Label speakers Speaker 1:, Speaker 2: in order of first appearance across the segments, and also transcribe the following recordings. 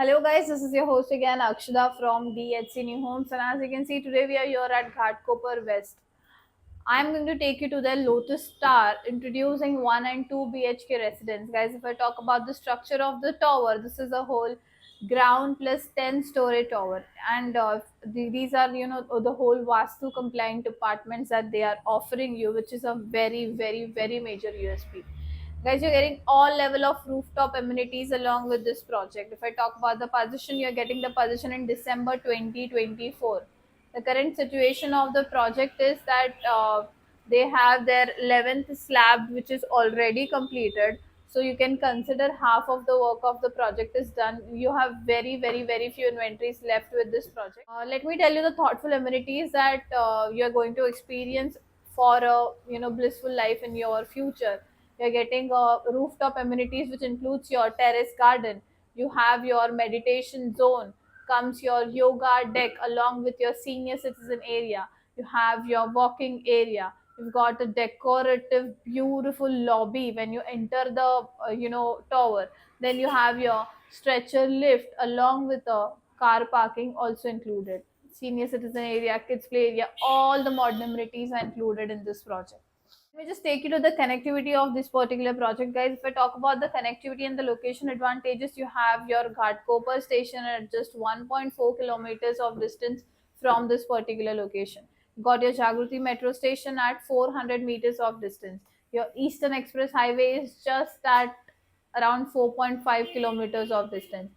Speaker 1: Hello guys, this is your host again Akshada from DHC New Homes, and as you can see today we are here at Ghatkopar West. I am going to take you to the Lotus Star, introducing 1 and 2 BHK residence. Guys, if I talk about the structure of the tower, this is a whole ground plus 10-story tower, and these are the whole Vastu compliant apartments that they are offering you, which is a very major USP. Guys, you're getting all level of rooftop amenities along with this project. If I talk about the position, you're getting the position in December 2024. The current situation of the project is that they have their 11th slab, which is already completed. So you can consider half of the work of the project is done. You have very few inventories left with this project. Let me tell you the thoughtful amenities that you're going to experience for a blissful life in your future. You're getting rooftop amenities, which includes your terrace garden. You have your meditation zone, comes your yoga deck along with your senior citizen area. You have your walking area. You've got a decorative, beautiful lobby when you enter the tower. Then you have your stretcher lift along with a car parking also included. Senior citizen area, kids play area, all the modern amenities are included in this project. Let me just take you to the connectivity of this particular project, guys. If I talk about the connectivity and the location advantages, you have your Ghatkopar station at just 1.4 kilometers of distance from this particular location. You got your Jagruti metro station at 400 meters of distance. Your Eastern Express Highway is just at around 4.5 kilometers of distance.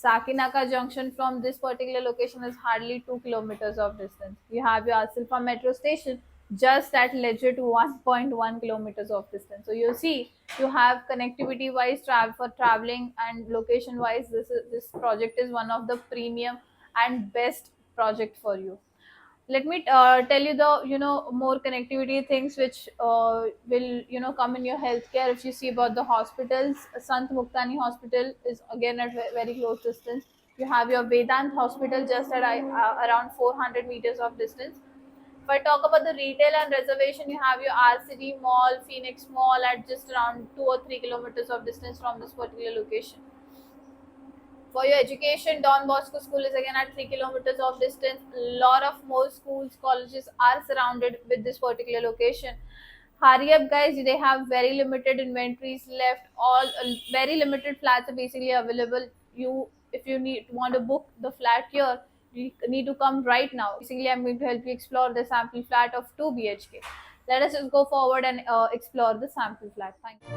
Speaker 1: Sakinaka Junction from this particular location is hardly 2 kilometers of distance. You have your Asilpa metro station just at legit 1.1 kilometers of distance. So you see, you have connectivity wise, for traveling and location wise, this project is one of the premium and best project for you. Let me tell you the more connectivity things which will come in your healthcare. If you see about the hospitals, Sant Muktani Hospital is again at very close distance. You have your Vedant Hospital just at around 400 meters of distance. If I talk about the retail and reservation, you have your RCD Mall, Phoenix Mall at just around 2 or 3 kilometers of distance from this particular location. For your education, Don Bosco School is again at 3 kilometers of distance. A lot of more schools, colleges are surrounded with this particular location. Hurry up, guys! They have very limited inventories left. All very limited flats are basically available. If you want to book the flat here, you need to come right now. Basically, I'm going to help you explore the sample flat of 2 BHK. Let us just go forward and explore the sample flat. Thank you.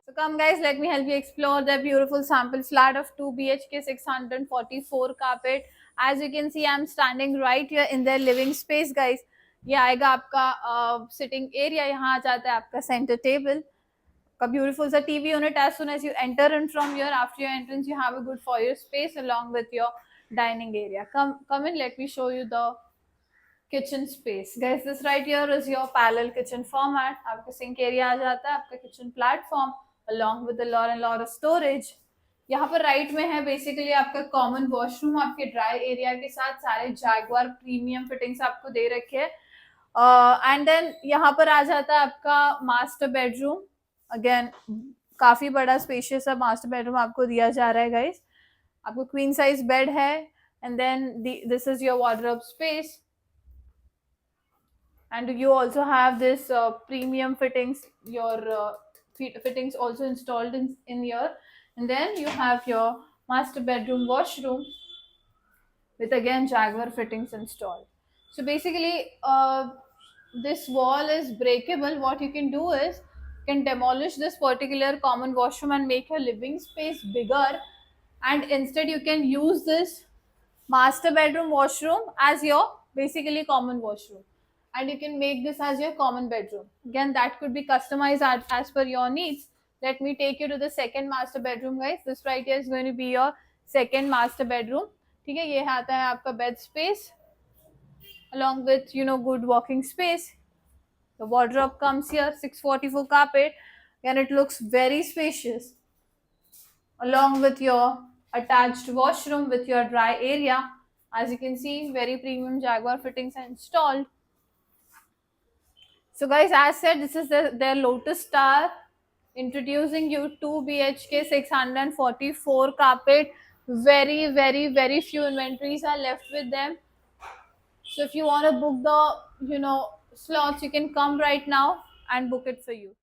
Speaker 1: So come guys, let me help you explore the beautiful sample flat of 2 BHK 644 carpet. As you can see, I'm standing right here in their living space, guys. ये आएगा आपका sitting area. यहाँ आ जाता है आपका centre table का beautiful सा TV unit. As soon as you enter in from here, after your entrance, you have a good foyer space along with your dining area. Come in. Let me show you the kitchen space, guys. This right here is your parallel kitchen format. आपका sink area आ जाता है, आपका kitchen platform along with a lot of storage. यहाँ पर right में है basically आपका common washroom. आपके ड्राई एरिया के साथ सारे जैगवार प्रीमियम फिटिंग्स आपको दे रखे हैं. एंड देन यहाँ पर आ जाता है आपका मास्टर बेडरूम. अगेन काफी बड़ा स्पेशियस सा मास्टर बेडरूम आपको दिया जा रहा है, गाइस. आपको क्वीन साइज बेड है. And then this is your wardrobe space. And you also have this premium fittings, your fittings also installed in here. And then you have your master bedroom washroom with again Jaguar fittings installed. So basically this wall is breakable. What you can do is you can demolish this particular common washroom and make your living space bigger, and instead you can use this master bedroom washroom as your basically common washroom, and you can make this as your common bedroom. Again, that could be customized as per your needs. Let me take you to the second master bedroom, guys. This right here is going to be your second master bedroom. ठीक है, ये आता है आपका bed space along with good walking space. The wardrobe comes here, 644 carpet, and it looks very spacious along with your attached washroom with your dry area. As you can see, very premium Jaguar fittings are installed. So guys, as said, this is their Lotus Star, introducing you 2 BHK 644 carpet. Very few inventories are left with them. So if you want to book the slots, you can come right now and book it for you.